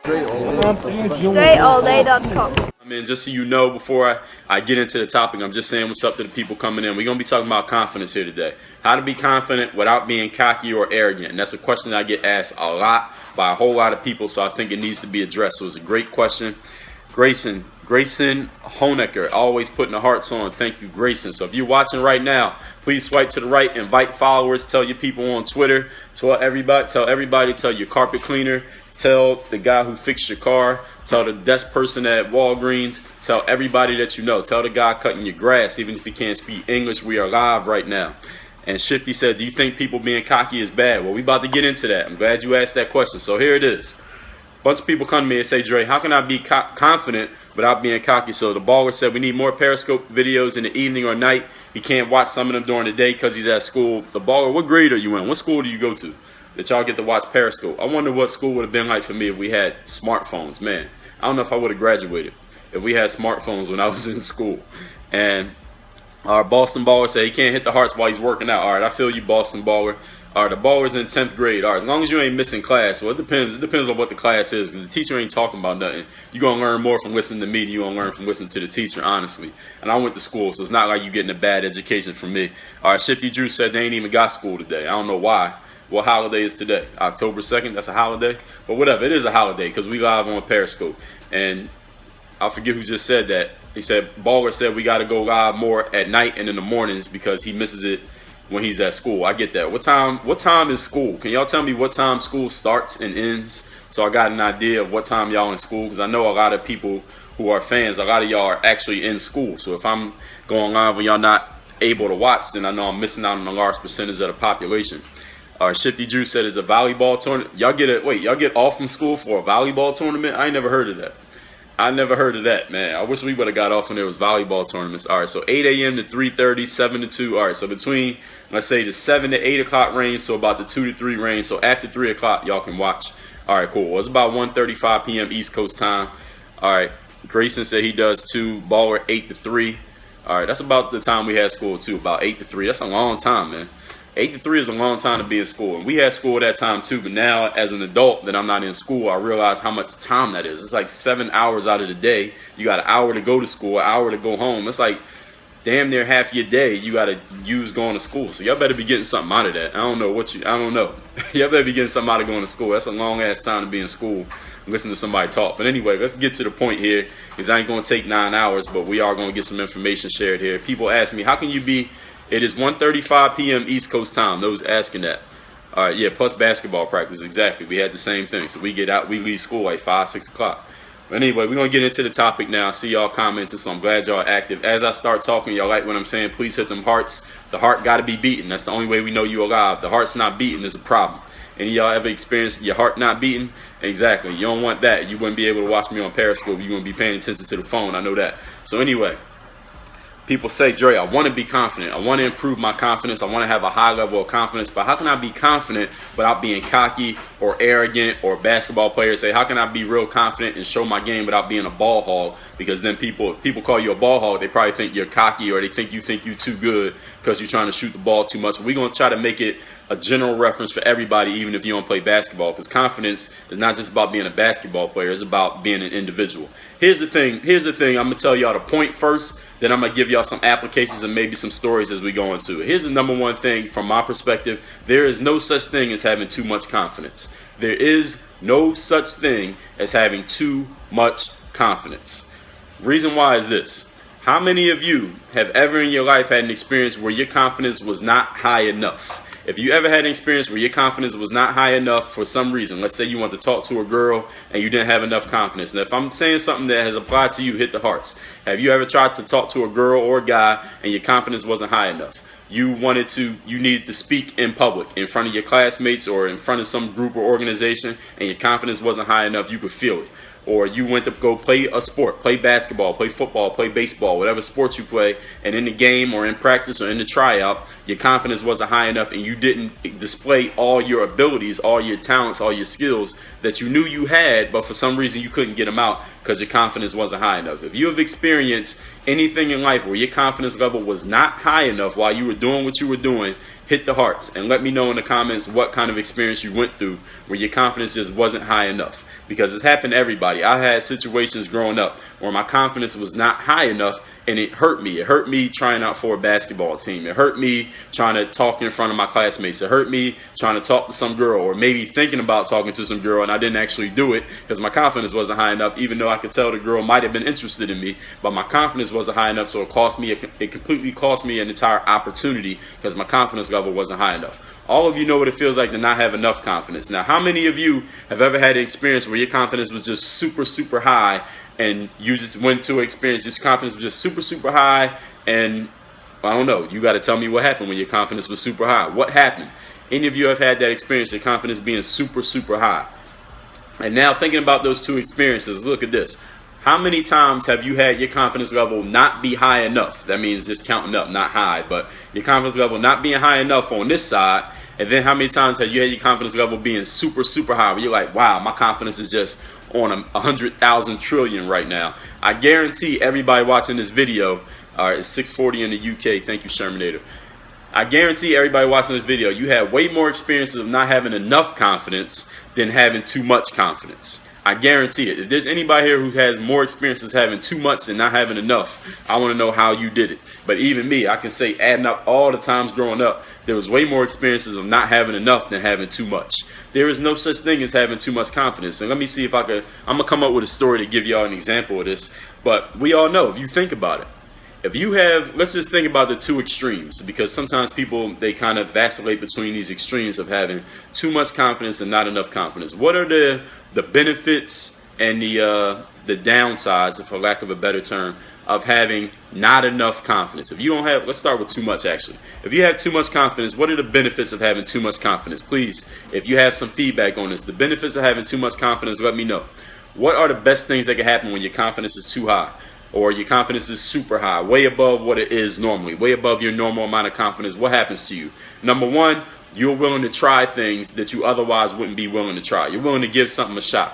DreAllDay.com. I mean, just so you know, before I get into the topic, I'm just saying what's up to the people coming in. We're going to be talking about confidence here today. How to be confident without being cocky or arrogant. And that's a question that I get asked a lot by a whole lot of people, so I think it needs to be addressed. So it's a great question. Grayson Honecker, always putting the hearts on. Thank you, Grayson. So if you're watching right now, please swipe to the right, invite followers, tell your people on Twitter, tell everybody, tell your carpet cleaner, tell the guy who fixed your car, tell the desk person at Walgreens, tell everybody that you know, tell the guy cutting your grass, even if he can't speak English. We are live right now. And Shifty said, do you think people being cocky is bad? Well, we about to get into that. I'm glad you asked that question. So here it is. A bunch of people come to me and say, Dre, how can I be confident without being cocky? So the baller said we need more Periscope videos in the evening or night. He can't watch some of them during the day because he's at school. The baller, what grade are you in? What school do you go to that y'all get to watch Periscope? I wonder what school would have been like for me if we had smartphones. Man, I don't know if I would have graduated if we had smartphones when I was in school. And our Boston baller said he can't hit the hearts while he's working out. All right, I feel you, Boston baller. All right, the baller's in 10th grade. All right, as long as you ain't missing class. Well, it depends. It depends on what the class is, because the teacher ain't talking about nothing. You're going to learn more from listening to me than you're going to learn from listening to the teacher, honestly. And I went to school, so it's not like you're getting a bad education from me. All right, Shifty Drew said they ain't even got school today. I don't know why. What holiday is today? October 2nd? That's a holiday? But whatever, it is a holiday because we live on Periscope. And I forget who just said that. He said, Baller said we got to go live more at night and in the mornings because he misses it when he's at school. I get that. What time is school? Can y'all tell me what time school starts and ends? So I got an idea of what time y'all in school, because I know a lot of people who are fans, a lot of y'all are actually in school. So if I'm going live when y'all not able to watch, then I know I'm missing out on a large percentage of the population. Shifty Drew said it's a volleyball tournament. Y'all get off from school for a volleyball tournament? I ain't never heard of that. I never heard of that, man. I wish we would have got off when there was volleyball tournaments. All right, so 8 a.m. to 3:30, 7 to 2. All right, so between, let's say, the 7 to 8 o'clock range, so about the 2 to 3 range. So after 3 o'clock, y'all can watch. All right, cool. Well, it's about 1:35 p.m. East Coast time. All right, Grayson said he does too. Baller 8 to 3. All right, that's about the time we had school too, about 8 to 3. That's a long time, man. 8 to 3 is a long time to be in school. And we had school at that time too, but now as an adult that I'm not in school, I realize how much time that is. It's like 7 hours out of the day. You got an hour to go to school, an hour to go home. It's like damn near half your day you got to use going to school. So y'all better be getting something out of that. I don't know. Y'all better be getting something out of going to school. That's a long ass time to be in school and listen to somebody talk. But anyway, let's get to the point here, because I ain't going to take 9 hours, but we are going to get some information shared here. People ask me, how can you be... It is 1:35 p.m. East Coast time. Those asking that. All right, yeah, plus basketball practice. Exactly. We had the same thing. So we get out, we leave school like 5, 6 o'clock. But anyway, we're going to get into the topic now. I see y'all commenting, so I'm glad y'all are active. As I start talking, y'all like what I'm saying, please hit them hearts. The heart got to be beating. That's the only way we know you're alive. The heart's not beating is a problem. Any of y'all ever experienced your heart not beating? Exactly. You don't want that. You wouldn't be able to watch me on Periscope. You're going to be paying attention to the phone. I know that. So anyway. People say, Dre, I want to be confident. I want to improve my confidence. I want to have a high level of confidence. But how can I be confident without being cocky or arrogant? Or basketball players say, how can I be real confident and show my game without being a ball hog? Because then people call you a ball hog. They probably think you're cocky, or they think you too good because you're trying to shoot the ball too much. We're going to try to make it a general reference for everybody, even if you don't play basketball, because confidence is not just about being a basketball player. It's about being an individual. Here's the thing. I'm going to tell y'all the point first, then I'm going to give y'all some applications and maybe some stories as we go into it. Here's the number one thing from my perspective. There is no such thing as having too much confidence. There is no such thing as having too much confidence. Reason why is this. How many of you have ever in your life had an experience where your confidence was not high enough? If you ever had an experience where your confidence was not high enough for some reason, let's say you want to talk to a girl and you didn't have enough confidence. Now, if I'm saying something that has applied to you, hit the hearts. Have you ever tried to talk to a girl or a guy and your confidence wasn't high enough? You needed to speak in public, in front of your classmates or in front of some group or organization, and your confidence wasn't high enough, you could feel it. Or you went to go play a sport, play basketball, play football, play baseball, whatever sports you play, and in the game or in practice or in the tryout, your confidence wasn't high enough and you didn't display all your abilities, all your talents, all your skills that you knew you had, but for some reason you couldn't get them out because your confidence wasn't high enough. If you have experienced anything in life where your confidence level was not high enough while you were doing what you were doing, hit the hearts and let me know in the comments what kind of experience you went through where your confidence just wasn't high enough, because it's happened to everybody. I had situations growing up where my confidence was not high enough and it hurt me. It hurt me trying out for a basketball team. It hurt me trying to talk in front of my classmates. It hurt me trying to talk to some girl, or maybe thinking about talking to some girl and I didn't actually do it because my confidence wasn't high enough, even though I could tell the girl might have been interested in me, but my confidence wasn't high enough, so it completely cost me an entire opportunity because my confidence level wasn't high enough. All of you know what it feels like to not have enough confidence. Now, how many of you have ever had an experience where your confidence was just super, super high and you just went to an experience, your confidence was just super, super high, and I don't know, you got to tell me what happened when your confidence was super high. What happened? Any of you have had that experience, your confidence being super, super high? And now thinking about those two experiences, look at this. How many times have you had your confidence level not be high enough? That means just counting up, not high, but your confidence level not being high enough on this side. And then how many times have you had your confidence level being super, super high, where you're like, wow, my confidence is just on 100,000 trillion right now? I guarantee everybody watching this video, it's 6:40 in the UK. Thank you, Shermanator. I guarantee everybody watching this video, you have way more experiences of not having enough confidence than having too much confidence. I guarantee it. If there's anybody here who has more experiences having too much and not having enough, I want to know how you did it. But even me, I can say, adding up all the times growing up, there was way more experiences of not having enough than having too much. There is no such thing as having too much confidence. And let me see if I'm going to come up with a story to give y'all an example of this. But we all know, if you think about it, if you have, let's just think about the two extremes, because sometimes people, they kind of vacillate between these extremes of having too much confidence and not enough confidence. What are the benefits and the downsides, for lack of a better term, of having not enough confidence? If you don't have, let's start with too much actually. If you have too much confidence, what are the benefits of having too much confidence? Please, if you have some feedback on this, the benefits of having too much confidence, let me know. What are the best things that can happen when your confidence is too high? Or your confidence is super high, way above what it is normally, way above your normal amount of confidence? What happens to you? Number one, you're willing to try things that you otherwise wouldn't be willing to try. You're willing to give something a shot.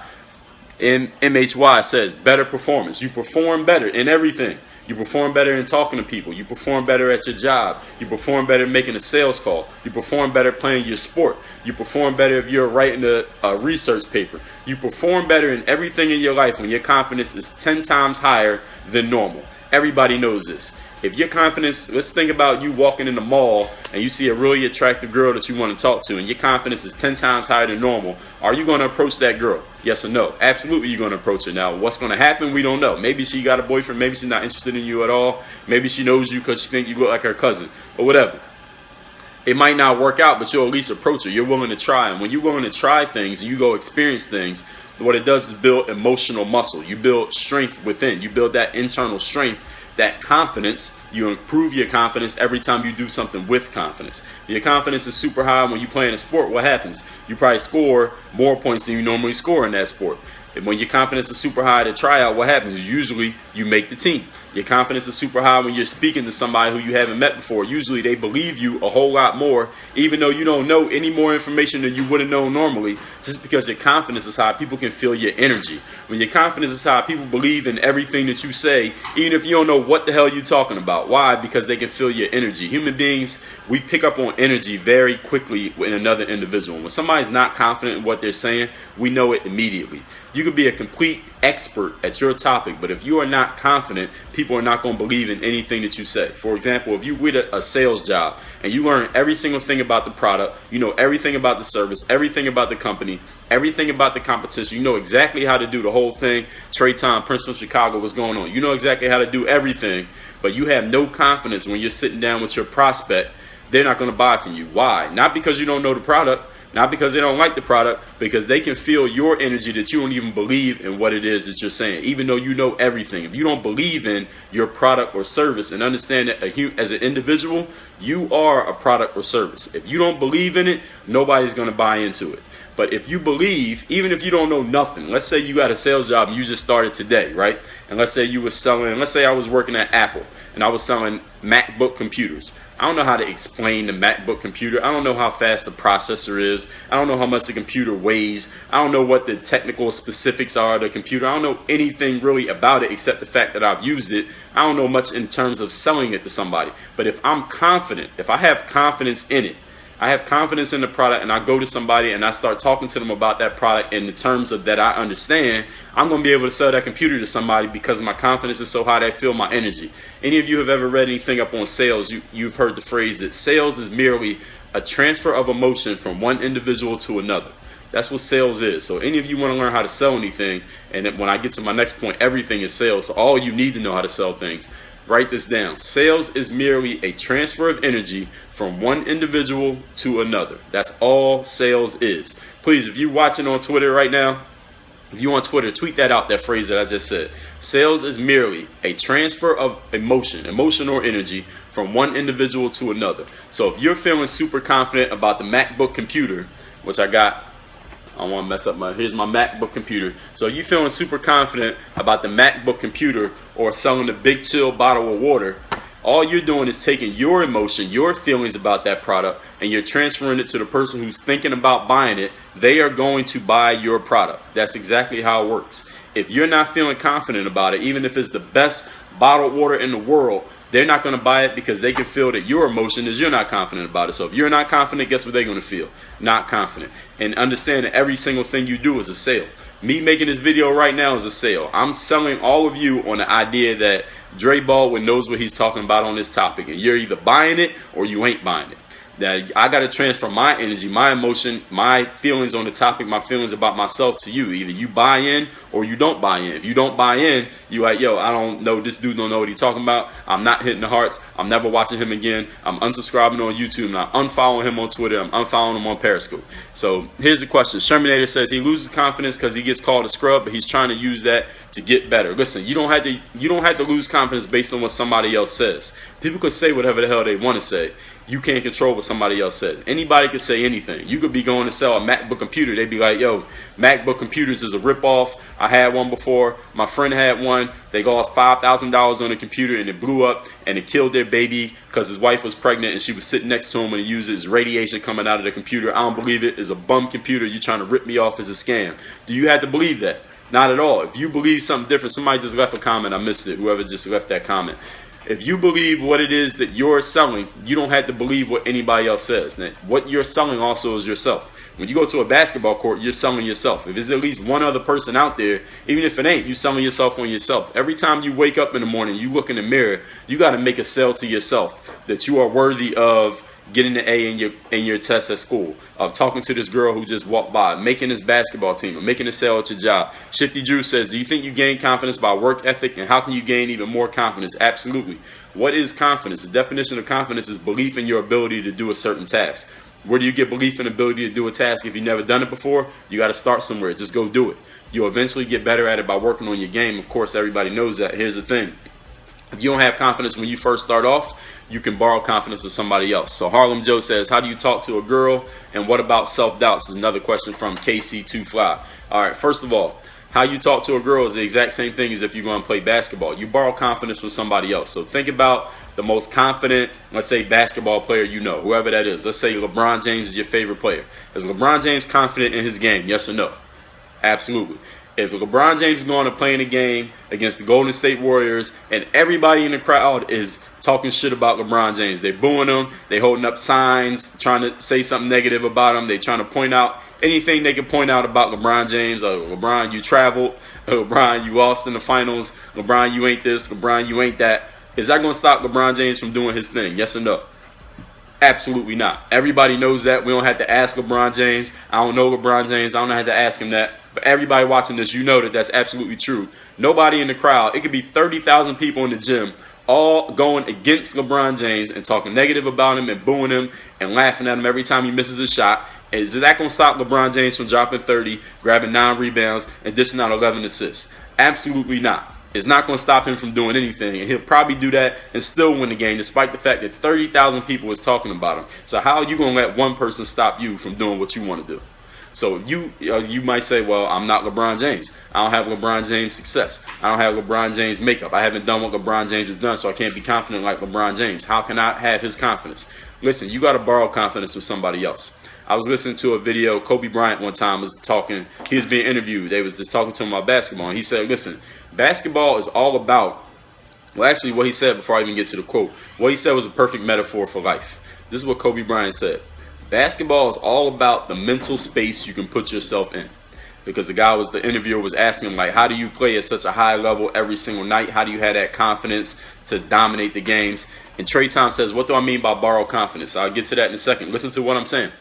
In MHY it says better performance. You perform better in everything. You perform better in talking to people. You perform better at your job. You perform better making a sales call. You perform better playing your sport. You perform better if you're writing a research paper. You perform better in everything in your life when your confidence is 10 times higher than normal. Everybody knows this. If your confidence, let's think about you walking in the mall and you see a really attractive girl that you want to talk to, and your confidence is 10 times higher than normal. Are you going to approach that girl? Yes or no? Absolutely, you're going to approach her. Now, what's going to happen? We don't know. Maybe she got a boyfriend. Maybe she's not interested in you at all. Maybe she knows you because she thinks you look like her cousin, or whatever. It might not work out, but you'll at least approach her. You're willing to try. And when you're willing to try things and you go experience things, what it does is build emotional muscle. You build strength within. You build that internal strength, that confidence. You improve your confidence every time you do something with confidence. Your confidence is super high when you play in a sport. What happens? You probably score more points than you normally score in that sport. And when your confidence is super high to try out, what happens? Usually you make the team. Your confidence is super high when you're speaking to somebody who you haven't met before. Usually they believe you a whole lot more, even though you don't know any more information than you would have known normally. Just because your confidence is high, people can feel your energy. When your confidence is high, people believe in everything that you say, even if you don't know what the hell you're talking about. Why? Because they can feel your energy. Human beings, we pick up on energy very quickly in another individual. When somebody's not confident in what they're saying, we know it immediately. You could be a complete expert at your topic, but if you are not confident, people are not going to believe in anything that you say. For example, if you with a sales job and you learn every single thing about the product, you know everything about the service, everything about the company, everything about the competition, you know exactly how to do the whole thing. Trey Tom, Prince from Chicago, what's going on? You know exactly how to do everything, but you have no confidence when you're sitting down with your prospect. They're not going to buy from you. Why? Not because you don't know the product, not because they don't like the product, because they can feel your energy that you don't even believe in what it is that you're saying, even though you know everything. If you don't believe in your product or service and understand that as an individual, you are a product or service. If you don't believe in it, nobody's going to buy into it. But if you believe, even if you don't know nothing, let's say you got a sales job and you just started today, right? And let's say you were selling, let's say I was working at Apple and I was selling MacBook computers. I don't know how to explain the MacBook computer. I don't know how fast the processor is. I don't know how much the computer weighs. I don't know what the technical specifics are of the computer. I don't know anything really about it except the fact that I've used it. I don't know much in terms of selling it to somebody. But if I'm confident, if I have confidence in it, I have confidence in the product, and I go to somebody and I start talking to them about that product in the terms of that I understand, I'm going to be able to sell that computer to somebody because my confidence is so high that I feel my energy. Any of you have ever read anything up on sales, you've heard the phrase that sales is merely a transfer of emotion from one individual to another. That's what sales is. So any of you want to learn how to sell anything, and then when I get to my next point, everything is sales. So all you need to know how to sell things. Write this down. Sales is merely a transfer of energy from one individual to another. That's all sales is. Please, if you're watching on Twitter right now, if you're on Twitter, tweet that out, that phrase that I just said. Sales is merely a transfer of emotion or energy from one individual to another. So if you're feeling super confident about the MacBook computer, which I got, I don't want to mess up here's my MacBook computer. So you feeling super confident about the MacBook computer or selling the Big Chill bottle of water, all you're doing is taking your emotion, your feelings about that product, and you're transferring it to the person who's thinking about buying it. They are going to buy your product. That's exactly how it works. If you're not feeling confident about it, even if it's the best bottled water in the world, they're not going to buy it because they can feel that your emotion is you're not confident about it. So if you're not confident, guess what they're going to feel? Not confident. And understand that every single thing you do is a sale. Me making this video right now is a sale. I'm selling all of you on the idea that Dre Baldwin knows what he's talking about on this topic, and you're either buying it or you ain't buying it. That I got to transfer my energy, my emotion, my feelings on the topic, my feelings about myself to you. Either you buy in or you don't buy in. If you don't buy in, you like, yo, I don't know, this dude don't know what he's talking about. I'm not hitting the hearts. I'm never watching him again. I'm unsubscribing on YouTube, and I'm unfollowing him on Twitter. I'm unfollowing him on Periscope. So here's the question. Shermanator says he loses confidence because he gets called a scrub, but he's trying to use that to get better. Listen, you don't have to lose confidence based on what somebody else says. People can say whatever the hell they want to say. You can't control what somebody else says. Anybody can say anything. You could be going to sell a MacBook computer. They'd be like, yo, MacBook computers is a ripoff. I had one before. My friend had one. They lost $5,000 on the computer, and it blew up, and it killed their baby because his wife was pregnant, and she was sitting next to him when he used his radiation coming out of the computer. I don't believe it. It's a bum computer. You're trying to rip me off as a scam. Do you have to believe that? Not at all. If you believe something different, somebody just left a comment. I missed it. Whoever just left that comment. If you believe what it is that you're selling, you don't have to believe what anybody else says. Now, what you're selling also is yourself. When you go to a basketball court, you're selling yourself. If there's at least one other person out there, even if it ain't, you're selling yourself on yourself. Every time you wake up in the morning, you look in the mirror, you got to make a sale to yourself that you are worthy of getting the A in your test at school, of talking to this girl who just walked by, making this basketball team, or making a sale at your job. Shifty Drew says, do you think you gain confidence by work ethic, and how can you gain even more confidence? Absolutely. What is confidence? The definition of confidence is belief in your ability to do a certain task. Where do you get belief in the ability to do a task if you've never done it before? You got to start somewhere. Just go do it. You'll eventually get better at it by working on your game. Of course, everybody knows that. Here's the thing. If you don't have confidence when you first start off, you can borrow confidence from somebody else. So Harlem Joe says, how do you talk to a girl? And what about self-doubts? Is another question from KC2Fly. All right, first of all, how you talk to a girl is the exact same thing as if you're going to play basketball. You borrow confidence from somebody else. So think about the most confident, let's say, basketball player you know, whoever that is. Let's say LeBron James is your favorite player. Is LeBron James confident in his game? Yes or no? Absolutely. If LeBron James is going to play in a game against the Golden State Warriors and everybody in the crowd is talking shit about LeBron James, they're booing him, they're holding up signs, trying to say something negative about him, they're trying to point out anything they can point out about LeBron James. LeBron, you traveled. LeBron, you lost in the finals. LeBron, you ain't this. LeBron, you ain't that. Is that going to stop LeBron James from doing his thing? Yes or no? Absolutely not. Everybody knows that. We don't have to ask LeBron James. I don't know LeBron James. I don't have to ask him that. But everybody watching this, you know that that's absolutely true. Nobody in the crowd, it could be 30,000 people in the gym, all going against LeBron James and talking negative about him and booing him and laughing at him every time he misses a shot. Is that going to stop LeBron James from dropping 30, grabbing 9 rebounds, and dishing out 11 assists? Absolutely not. It's not going to stop him from doing anything, and he'll probably do that and still win the game, despite the fact that 30,000 people is talking about him. So how are you going to let one person stop you from doing what you want to do? So you might say, well, I'm not LeBron James. I don't have LeBron James success. I don't have LeBron James makeup. I haven't done what LeBron James has done, so I can't be confident like LeBron James. How can I have his confidence? Listen, you got to borrow confidence from somebody else. I was listening to a video. Kobe Bryant one time was talking. He was being interviewed. They was just talking to him about basketball. And he said, listen, basketball is all about, well, actually what he said before I even get to the quote, what he said was a perfect metaphor for life. This is what Kobe Bryant said. Basketball is all about the mental space you can put yourself in. Because the interviewer was asking him, like, how do you play at such a high level every single night? How do you have that confidence to dominate the games? And Trey Tom says, what do I mean by borrow confidence? I'll get to that in a second. Listen to what I'm saying.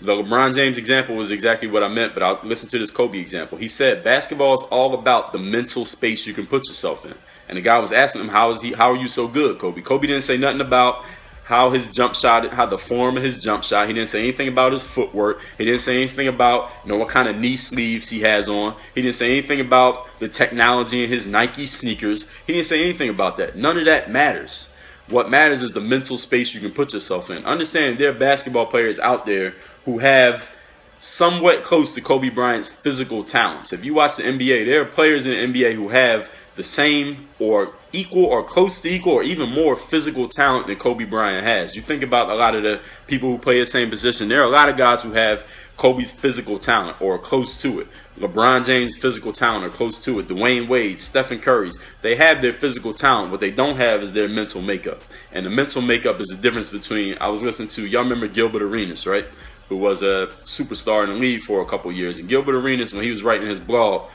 The LeBron James example was exactly what I meant, but I'll listen to this Kobe example. He said, basketball is all about the mental space you can put yourself in. And the guy was asking him, how are you so good, Kobe? Kobe didn't say nothing about how his jump shot, how the form of his jump shot. He didn't say anything about his footwork. He didn't say anything about, what kind of knee sleeves he has on. He didn't say anything about the technology in his Nike sneakers. He didn't say anything about that. None of that matters. What matters is the mental space you can put yourself in. Understand there are basketball players out there who have somewhat close to Kobe Bryant's physical talents. If you watch the NBA, there are players in the NBA who have the same or equal or close to equal or even more physical talent than Kobe Bryant has. You think about a lot of the people who play the same position. There are a lot of guys who have Kobe's physical talent or close to it. LeBron James' physical talent or close to it. Dwayne Wade, Stephen Curry's. They have their physical talent. What they don't have is their mental makeup. And the mental makeup is the difference between, I was listening to, y'all remember Gilbert Arenas, right? Who was a superstar in the league for a couple years. And Gilbert Arenas, when he was writing his blog,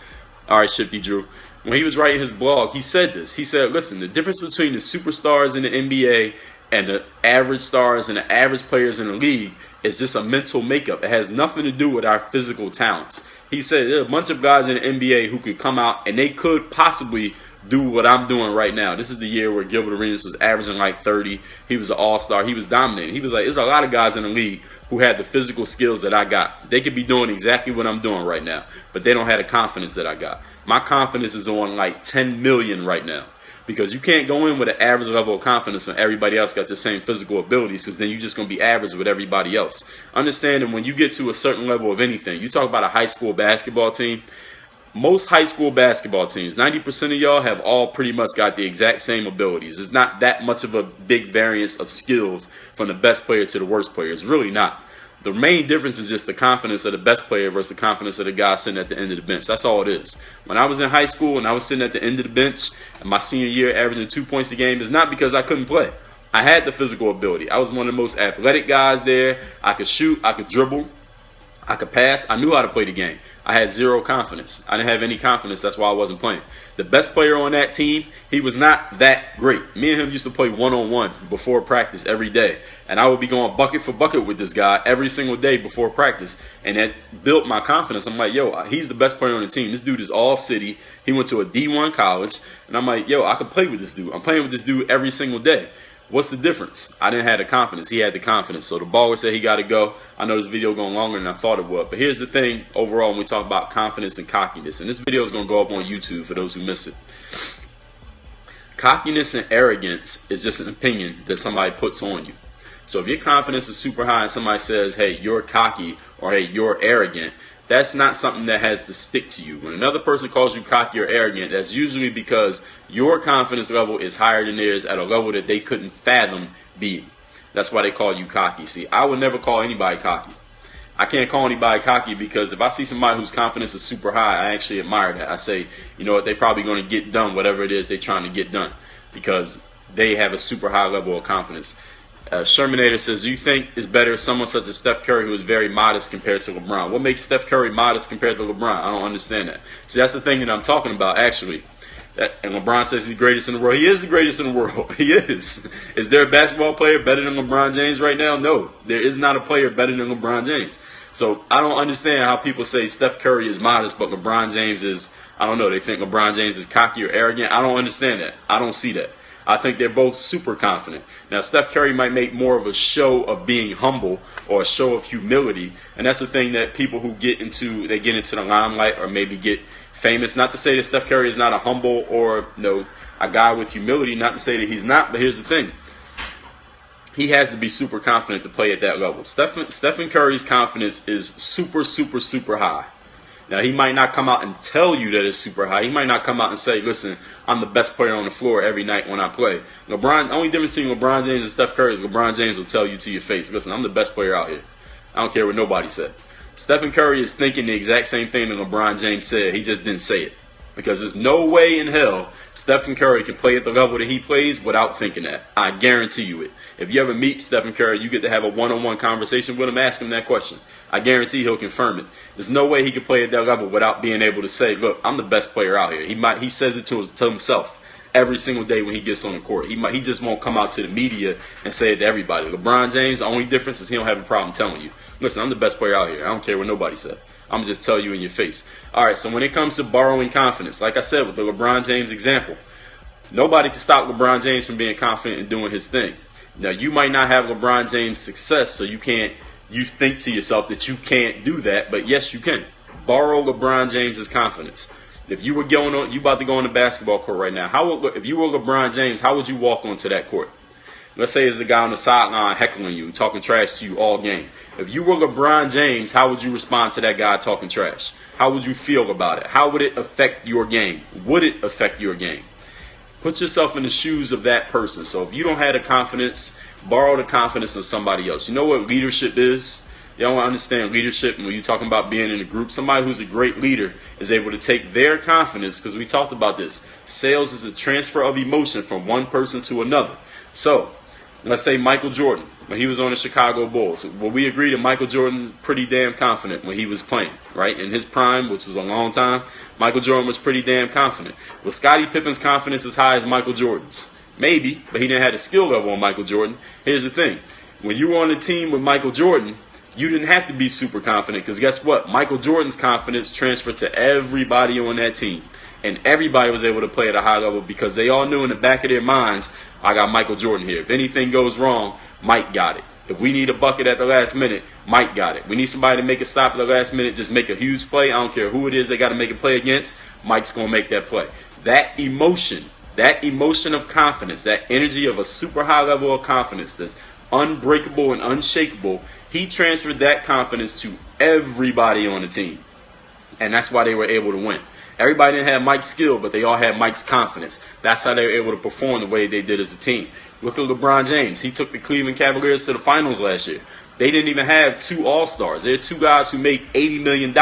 all right, Shifty Drew, when he was writing his blog, he said this. He said, listen, the difference between the superstars in the NBA and the average stars and the average players in the league is just a mental makeup. It has nothing to do with our physical talents. He said there are a bunch of guys in the NBA who could come out and they could possibly do what I'm doing right now. This is the year where Gilbert Arenas was averaging like 30. He was an all-star. He was dominating. He was like, there's a lot of guys in the league who had the physical skills that I got. They could be doing exactly what I'm doing right now, but they don't have the confidence that I got. My confidence is on like 10 million right now, because you can't go in with an average level of confidence when everybody else got the same physical abilities, because then you're just going to be average with everybody else. Understanding when you get to a certain level of anything, you talk about a high school basketball team, most high school basketball teams, 90% of y'all have all pretty much got the exact same abilities. It's not that much of a big variance of skills from the best player to the worst player. It's really not. The main difference is just the confidence of the best player versus the confidence of the guy sitting at the end of the bench. That's all it is. When I was in high school and I was sitting at the end of the bench, and my senior year averaging 2 points a game, it's not because I couldn't play. I had the physical ability. I was one of the most athletic guys there. I could shoot. I could dribble. I could pass. I knew how to play the game. I had zero confidence. I didn't have any confidence. That's why I wasn't playing. The best player on that team, he was not that great. Me and him used to play one-on-one before practice every day. And I would be going bucket for bucket with this guy every single day before practice. And that built my confidence. I'm like, yo, he's the best player on the team. This dude is all city. He went to a D1 college. And I'm like, yo, I could play with this dude. I'm playing with this dude every single day. What's the difference? I didn't have the confidence. He had the confidence. So the baller said he got to go. I know this video going longer than I thought it would. But here's the thing overall when we talk about confidence and cockiness. And this video is going to go up on YouTube for those who miss it. Cockiness and arrogance is just an opinion that somebody puts on you. So if your confidence is super high and somebody says, hey, you're cocky, or hey, you're arrogant, that's not something that has to stick to you. When another person calls you cocky or arrogant, that's usually because your confidence level is higher than theirs at a level that they couldn't fathom being. That's why they call you cocky. See, I would never call anybody cocky. I can't call anybody cocky because if I see somebody whose confidence is super high, I actually admire that. I say, you know what, they're probably going to get done whatever it is they're trying to get done because they have a super high level of confidence. Shermanator says, do you think it's better someone such as Steph Curry who is very modest compared to LeBron? What makes Steph Curry modest compared to LeBron? I don't understand that. See, that's the thing that I'm talking about, actually. And LeBron says he's the greatest in the world. He is the greatest in the world. He is. Is there a basketball player better than LeBron James right now? No. There is not a player better than LeBron James. So I don't understand how people say Steph Curry is modest, but LeBron James is, I don't know, they think LeBron James is cocky or arrogant. I don't understand that. I don't see that. I think they're both super confident. Now, Steph Curry might make more of a show of being humble or a show of humility. And that's the thing that people who get into the limelight or maybe get famous. Not to say that Steph Curry is not a humble or a guy with humility. Not to say that he's not. But here's the thing. he has to be super confident to play at that level. Stephen Curry's confidence is super, super, super high. Now, he might not come out and tell you that it's super high. He might not come out and say, listen, I'm the best player on the floor every night when I play. The only difference between LeBron James and Steph Curry is LeBron James will tell you to your face, listen, I'm the best player out here. I don't care what nobody said. Stephen Curry is thinking the exact same thing that LeBron James said. He just didn't say it. Because there's no way in hell Stephen Curry can play at the level that he plays without thinking that. I guarantee you it. If you ever meet Stephen Curry, you get to have a one-on-one conversation with him, ask him that question. I guarantee he'll confirm it. There's no way he can play at that level without being able to say, look, I'm the best player out here. He says it to himself every single day when he gets on the court. He just won't come out to the media and say it to everybody. LeBron James, the only difference is he don't have a problem telling you, listen, I'm the best player out here. I don't care what nobody said. I'm going to just tell you in your face. All right, so when it comes to borrowing confidence, like I said with the LeBron James example, nobody can stop LeBron James from being confident and doing his thing. Now, you might not have LeBron James' success, so you think to yourself that you can't do that, but yes, you can. Borrow LeBron James' confidence. If you about to go on the basketball court right now, if you were LeBron James, how would you walk onto that court? Let's say it's the guy on the sideline heckling you, talking trash to you all game. If you were LeBron James, how would you respond to that guy talking trash? How would you feel about it? How would it affect your game? Would it affect your game? Put yourself in the shoes of that person. So if you don't have the confidence, borrow the confidence of somebody else. You know what leadership is? You don't understand leadership when you're talking about being in a group. Somebody who's a great leader is able to take their confidence, because we talked about this. Sales is a transfer of emotion from one person to another. So let's say Michael Jordan, when he was on the Chicago Bulls. Well, we agree that Michael Jordan's pretty damn confident when he was playing, right? In his prime, which was a long time, Michael Jordan was pretty damn confident. Was Scottie Pippen's confidence as high as Michael Jordan's? Maybe, but he didn't have the skill level on Michael Jordan. Here's the thing. When you were on a team with Michael Jordan, you didn't have to be super confident, because guess what? Michael Jordan's confidence transferred to everybody on that team. And everybody was able to play at a high level because they all knew in the back of their minds, I got Michael Jordan here. If anything goes wrong, Mike got it. If we need a bucket at the last minute, Mike got it. We need somebody to make a stop at the last minute, just make a huge play. I don't care who it is they got to make a play against. Mike's going to make that play. That emotion of confidence, that energy of a super high level of confidence that's unbreakable and unshakable, he transferred that confidence to everybody on the team. And that's why they were able to win. Everybody didn't have Mike's skill, but they all had Mike's confidence. That's how they were able to perform the way they did as a team. Look at LeBron James. He took the Cleveland Cavaliers to the finals last year. They didn't even have two All-Stars. There are two guys who make $80 million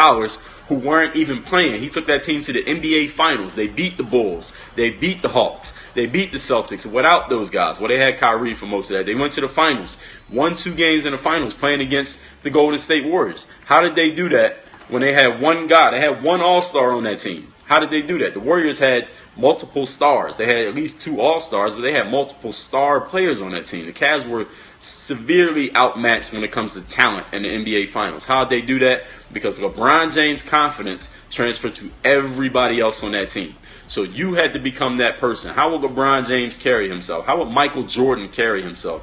who weren't even playing. He took that team to the NBA Finals. They beat the Bulls. They beat the Hawks. They beat the Celtics without those guys. Well, they had Kyrie for most of that. They went to the finals, won 2 games in the finals playing against the Golden State Warriors. How did they do that? When they had one guy, they had one All-Star on that team. How did they do that? The Warriors had multiple stars. They had at least 2 All-Stars, but they had multiple star players on that team. The Cavs were severely outmatched when it comes to talent in the NBA Finals. How did they do that? Because LeBron James' confidence transferred to everybody else on that team. So you had to become that person. How would LeBron James carry himself? How would Michael Jordan carry himself?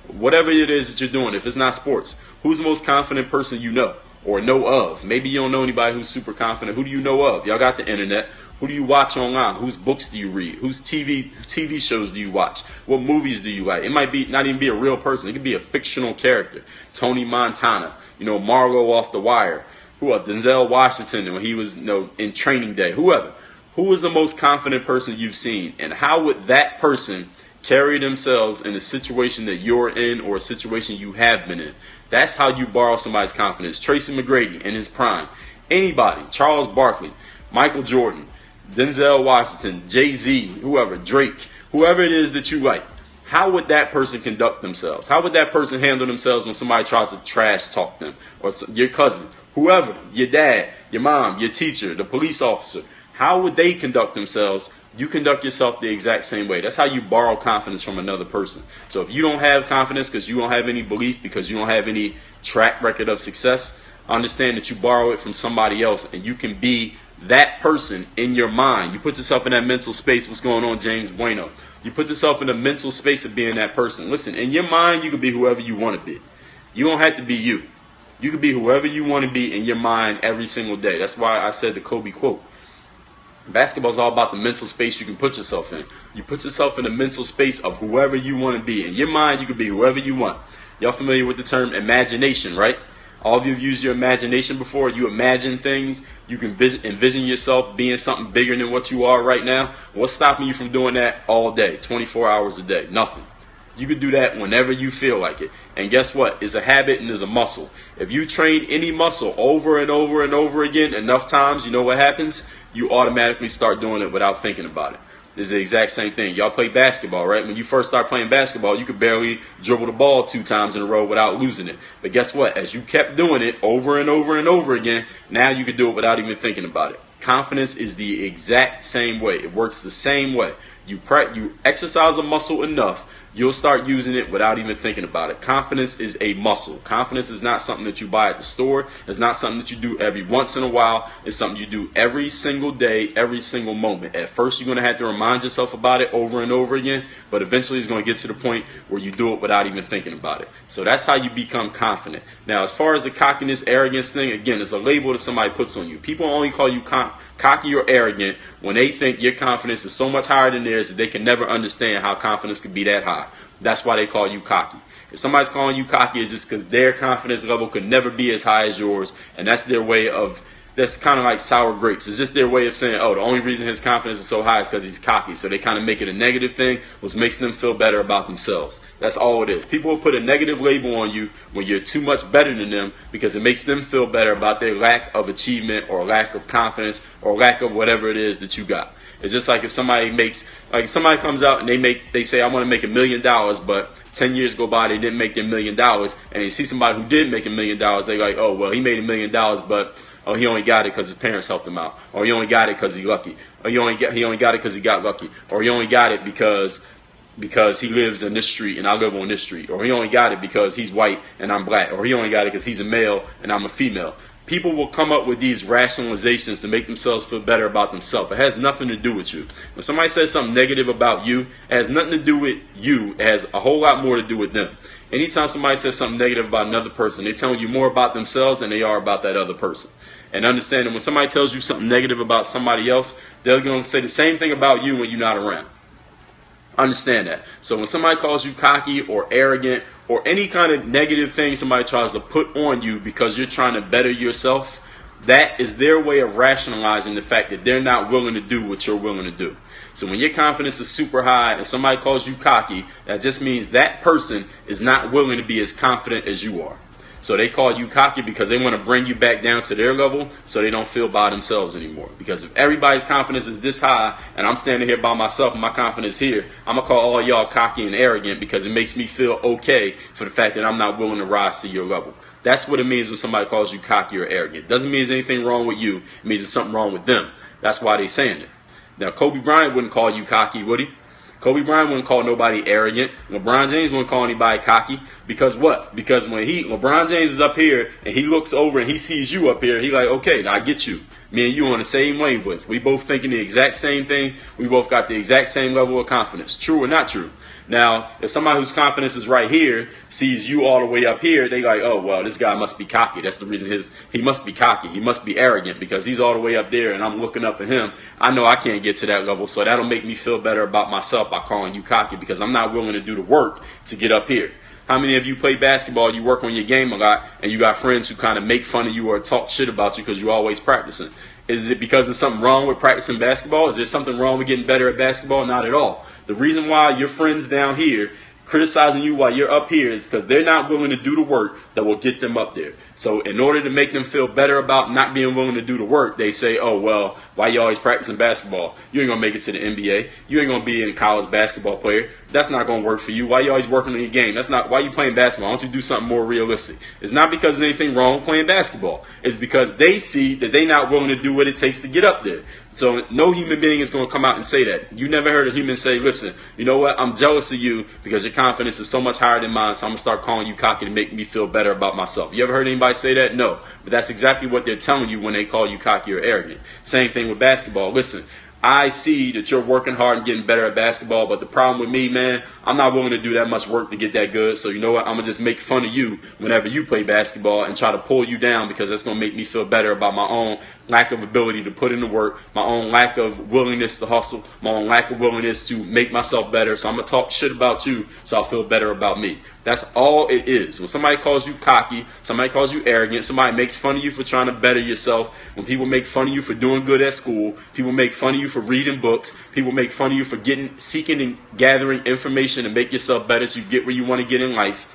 Whatever it is that you're doing, if it's not sports, who's the most confident person you know? Or know of. Maybe you don't know anybody who's super confident. Who do you know of? Y'all got the internet. Who do you watch online? Whose books do you read? Whose TV shows do you watch? What movies do you like? It might be not even be a real person. It could be a fictional character. Tony Montana. Marlo off The Wire. Denzel Washington when he was in Training Day. Whoever. Who is the most confident person you've seen? And how would that person carry themselves in a situation that you're in or a situation you have been in? That's how you borrow somebody's confidence. Tracy McGrady in his prime. Anybody. Charles Barkley. Michael Jordan. Denzel Washington. Jay-Z. Whoever. Drake. Whoever it is that you like. How would that person conduct themselves? How would that person handle themselves when somebody tries to trash talk them? Or your cousin. Whoever. Your dad. Your mom. Your teacher. The police officer. How would they conduct themselves? You conduct yourself the exact same way. That's how you borrow confidence from another person. So if you don't have confidence because you don't have any belief, because you don't have any track record of success, understand that you borrow it from somebody else, and you can be that person in your mind. You put yourself in that mental space. What's going on, James Bueno? You put yourself in the mental space of being that person. Listen, in your mind, you can be whoever you want to be. You don't have to be you. You can be whoever you want to be in your mind every single day. That's why I said the Kobe quote. Basketball is all about the mental space you can put yourself in. You put yourself in the mental space of whoever you want to be. In your mind, you can be whoever you want. Y'all familiar with the term imagination, right? All of you have used your imagination before. You imagine things. You can envision yourself being something bigger than what you are right now. What's stopping you from doing that all day, 24 hours a day? Nothing. You can do that whenever you feel like it. And guess what? It's a habit and it's a muscle. If you train any muscle over and over and over again enough times, you know what happens? You automatically start doing it without thinking about it. It's the exact same thing. Y'all play basketball, right? When you first start playing basketball, you could barely dribble the ball 2 times in a row without losing it. But guess what? As you kept doing it over and over and over again, now you can do it without even thinking about it. Confidence is the exact same way. It works the same way. You exercise a muscle enough, you'll start using it without even thinking about it. Confidence is a muscle. Confidence is not something that you buy at the store. It's not something that you do every once in a while. It's something you do every single day, every single moment. At first, you're going to have to remind yourself about it over and over again, but eventually it's going to get to the point where you do it without even thinking about it. So that's how you become confident. Now, as far as the cockiness, arrogance thing, again, it's a label that somebody puts on you. People only call you cocky or arrogant when they think your confidence is so much higher than theirs that they can never understand how confidence could be that high. That's why they call you cocky. If somebody's calling you cocky, it's just because their confidence level could never be as high as yours, and that's their way of, that's kind of like sour grapes. It's just their way of saying, oh, the only reason his confidence is so high is because he's cocky. So they kind of make it a negative thing, which makes them feel better about themselves. That's all it is. People will put a negative label on you when you're too much better than them because it makes them feel better about their lack of achievement or lack of confidence or lack of whatever it is that you got. It's just like if somebody comes out and they say, I want to make $1 million, but 10 years go by, they didn't make their $1 million, and they see somebody who did make $1 million, they're like, oh, well, he made $1 million, but oh, he only got it because his parents helped him out, or he only got it because he's lucky, or he only got it because he got lucky, or he only got it because he lives in this street and I live on this street, or he only got it because he's white and I'm black, or he only got it because he's a male and I'm a female. People will come up with these rationalizations to make themselves feel better about themselves. It has nothing to do with you. When somebody says something negative about you, it has nothing to do with you. It has a whole lot more to do with them. Anytime somebody says something negative about another person, they're telling you more about themselves than they are about that other person. And understand that when somebody tells you something negative about somebody else, they're going to say the same thing about you when you're not around. Understand that. So when somebody calls you cocky or arrogant or any kind of negative thing somebody tries to put on you because you're trying to better yourself, that is their way of rationalizing the fact that they're not willing to do what you're willing to do. So when your confidence is super high and somebody calls you cocky, that just means that person is not willing to be as confident as you are. So they call you cocky because they want to bring you back down to their level so they don't feel by themselves anymore. Because if everybody's confidence is this high and I'm standing here by myself and my confidence here, I'm going to call all y'all cocky and arrogant because it makes me feel okay for the fact that I'm not willing to rise to your level. That's what it means when somebody calls you cocky or arrogant. It doesn't mean there's anything wrong with you. It means there's something wrong with them. That's why they're saying it. Now, Kobe Bryant wouldn't call you cocky, would he? Kobe Bryant wouldn't call nobody arrogant. LeBron James wouldn't call anybody cocky. Because what? Because when LeBron James is up here and he looks over and he sees you up here, he's like, okay, now I get you. Me and you on the same wavelength. We both thinking the exact same thing. We both got the exact same level of confidence. True or not true? Now, if somebody whose confidence is right here sees you all the way up here, they like, oh, well, this guy must be cocky. That's the reason he must be cocky. He must be arrogant because he's all the way up there and I'm looking up at him. I know I can't get to that level, so that'll make me feel better about myself by calling you cocky because I'm not willing to do the work to get up here. How many of you play basketball, you work on your game a lot, and you got friends who kind of make fun of you or talk shit about you because you're always practicing? Is it because there's something wrong with practicing basketball? Is there something wrong with getting better at basketball? Not at all. The reason why your friends down here criticizing you while you're up here is because they're not willing to do the work that will get them up there. So in order to make them feel better about not being willing to do the work, they say, oh, well, why you always practicing basketball? You ain't going to make it to the NBA. You ain't going to be a college basketball player. That's not going to work for you. Why you always working on your game? That's not why you playing basketball. Why don't you do something more realistic? It's not because there's anything wrong with playing basketball. It's because they see that they're not willing to do what it takes to get up there. So no human being is going to come out and say that. You never heard a human say, listen, you know what? I'm jealous of you because your confidence is so much higher than mine, so I'm going to start calling you cocky to make me feel better about myself. You ever heard anybody say that? No. But that's exactly what they're telling you when they call you cocky or arrogant. Same thing with basketball. Listen, I see that you're working hard and getting better at basketball, but the problem with me, man, I'm not willing to do that much work to get that good. So you know what? I'm going to just make fun of you whenever you play basketball and try to pull you down, because that's going to make me feel better about my own lack of ability to put in the work, my own lack of willingness to hustle, my own lack of willingness to make myself better. So I'm going to talk shit about you so I'll feel better about me. That's all it is. When somebody calls you cocky, somebody calls you arrogant, somebody makes fun of you for trying to better yourself, when people make fun of you for doing good at school, people make fun of you for reading books, people make fun of you for seeking and gathering information to make yourself better so you get where you want to get in life,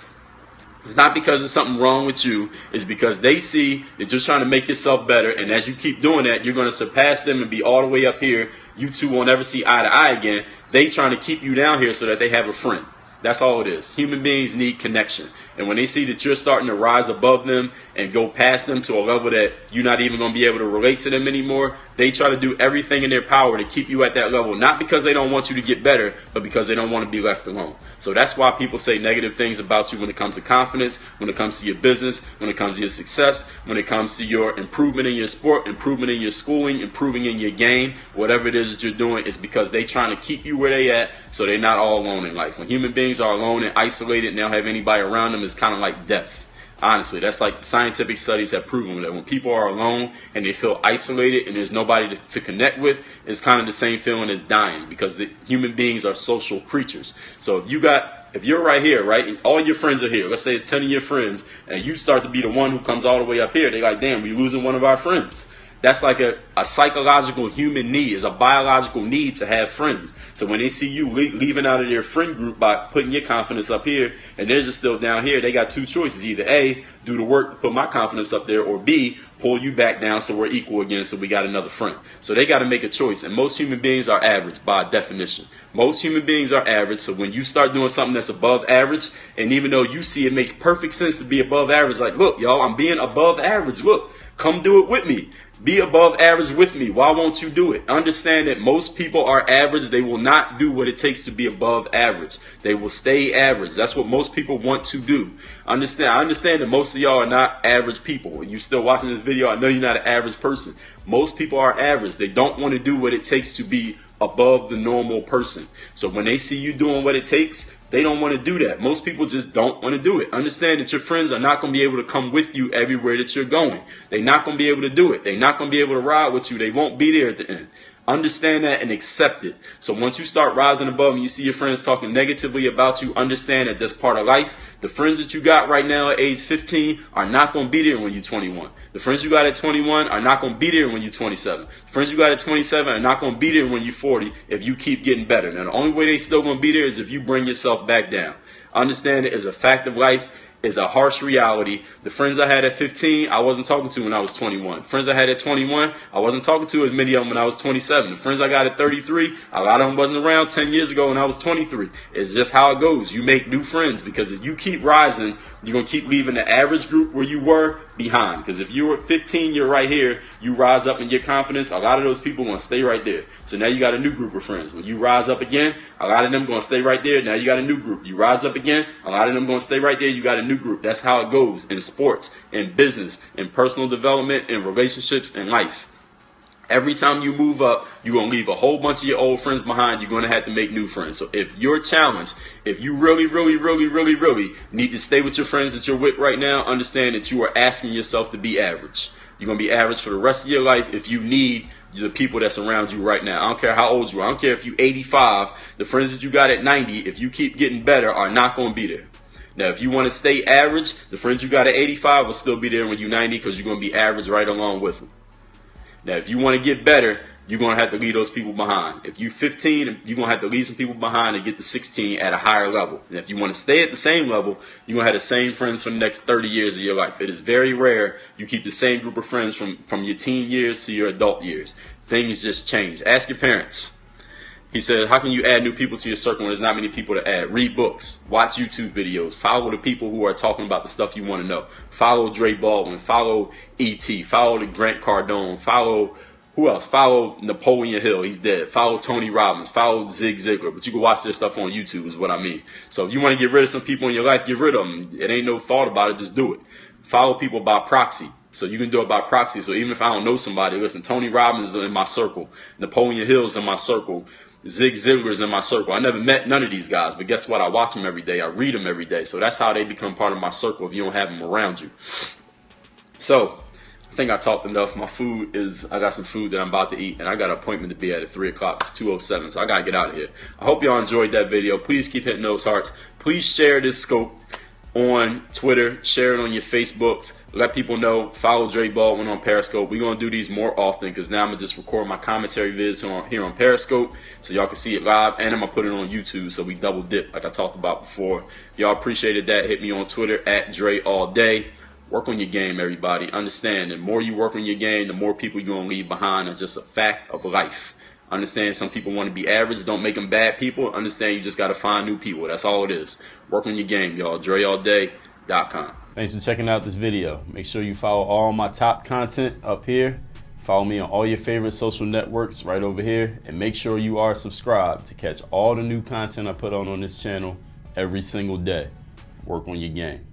it's not because there's something wrong with you. It's because they see that you're trying to make yourself better, and as you keep doing that, you're going to surpass them and be all the way up here. You two will never see eye to eye again. They trying to keep you down here so that they have a friend. That's all it is. Human beings need connection. And when they see that you're starting to rise above them and go past them to a level that you're not even going to be able to relate to them anymore, they try to do everything in their power to keep you at that level. Not because they don't want you to get better, but because they don't want to be left alone. So that's why people say negative things about you when it comes to confidence, when it comes to your business, when it comes to your success, when it comes to your improvement in your sport, improvement in your schooling, improving in your game, whatever it is that you're doing. It's because they're trying to keep you where they at so they're not all alone in life. When human beings are alone and isolated and they don't have anybody around them, it's kind of like death. Honestly, that's like scientific studies have proven that when people are alone and they feel isolated and there's nobody to connect with, it's kind of the same feeling as dying, because the human beings are social creatures. So if you're right here, right, and all your friends are here, let's say it's 10 of your friends, and you start to be the one who comes all the way up here, they're like, damn, we're losing one of our friends. That's like a psychological human need. It's a biological need to have friends. So when they see you leaving out of their friend group by putting your confidence up here and theirs is still down here, they got two choices. Either A, do the work to put my confidence up there, or B, pull you back down so we're equal again, so we got another friend. So they got to make a choice. And most human beings are average by definition. Most human beings are average. So when you start doing something that's above average, and even though you see it makes perfect sense to be above average, like, look, y'all, I'm being above average. Look, come do it with me. Be above average with me. Why won't you do it? Understand that most people are average. They will not do what it takes to be above average. They will stay average. That's what most people want to do. I understand that most of y'all are not average people. You still watching this video, I know you're not an average person. Most people are average. They don't want to do what it takes to be above the normal person. So when they see you doing what it takes, they don't want to do that. Most people just don't want to do it. Understand that your friends are not going to be able to come with you everywhere that you're going. They're not going to be able to do it. They're not going to be able to ride with you. They won't be there at the end. Understand that and accept it. So once you start rising above and you see your friends talking negatively about you, understand that that's part of life. The friends that you got right now at age 15 are not going to be there when you're 21. The friends you got at 21 are not going to be there when you're 27. The friends you got at 27 are not going to be there when you're 40 if you keep getting better. Now, the only way they still going to be there is if you bring yourself back down. Understand it is a fact of life. Is a harsh reality. The friends I had at 15, I wasn't talking to when I was 21. Friends I had at 21, I wasn't talking to as many of them when I was 27. The friends I got at 33, a lot of them wasn't around 10 years ago when I was 23. It's just how it goes. You make new friends, because if you keep rising, you're going to keep leaving the average group where you were behind. Because if you were 15, you're right here, you rise up and get confidence, a lot of those people are going to stay right there. So now you got a new group of friends. When you rise up again, a lot of them going to stay right there. Now you got a new group. You rise up again, a lot of them going to stay right there. You got a new group. That's how it goes in sports, in business, in personal development, in relationships, in life. Every time you move up, you're going to leave a whole bunch of your old friends behind. You're going to have to make new friends. So if you're challenged, if you really need to stay with your friends that you're with right now, understand that you are asking yourself to be average. You're going to be average for the rest of your life if you need the people that's around you right now. I don't care how old you are. I don't care if you're 85. The friends that you got at 90, if you keep getting better, are not going to be there. Now, if you want to stay average, the friends you got at 85 will still be there when you're 90, because you're going to be average right along with them. Now, if you want to get better, you're going to have to leave those people behind. If you're 15, you're going to have to leave some people behind and get to 16 at a higher level. And if you want to stay at the same level, you're going to have the same friends for the next 30 years of your life. It is very rare you keep the same group of friends from your teen years to your adult years. Things just change. Ask your parents. He said, how can you add new people to your circle when there's not many people to add? Read books, watch YouTube videos, follow the people who are talking about the stuff you want to know. Follow Dre Baldwin, follow E.T., follow the Grant Cardone, follow, who else? Follow Napoleon Hill, he's dead. Follow Tony Robbins, follow Zig Ziglar, but you can watch their stuff on YouTube is what I mean. So if you want to get rid of some people in your life, get rid of them. It ain't no thought about it, just do it. Follow people by proxy. So you can do it by proxy. So even if I don't know somebody, listen, Tony Robbins is in my circle, Napoleon Hill's in my circle, Zig Ziglar's in my circle. I never met none of these guys, but guess what? I watch them every day. I read them every day. So that's how they become part of my circle if you don't have them around you. So I think I talked enough. My food is, I got some food that I'm about to eat, and I got an appointment to be at 3 o'clock. It's 2:07, so I got to get out of here. I hope y'all enjoyed that video. Please keep hitting those hearts. Please share this scope on Twitter, share it on your Facebooks, let people know. Follow Dre Baldwin on Periscope. We're going to do these more often because now I'm going to just record my commentary vids here on Periscope so y'all can see it live, and I'm going to put it on YouTube so we double dip like I talked about before. If y'all appreciated that, hit me on Twitter at DreAllDay. Work on your game, everybody. Understand, the more you work on your game, the more people you're going to leave behind. That's just a fact of life. Understand, some people want to be average. Don't make them bad people. Understand, you just got to find new people. That's all it is. Work on your game, y'all. DreAllDay.com. Thanks for checking out this video. Make sure you follow all my top content up here. Follow me on all your favorite social networks right over here. And make sure you are subscribed to catch all the new content I put on this channel every single day. Work on your game.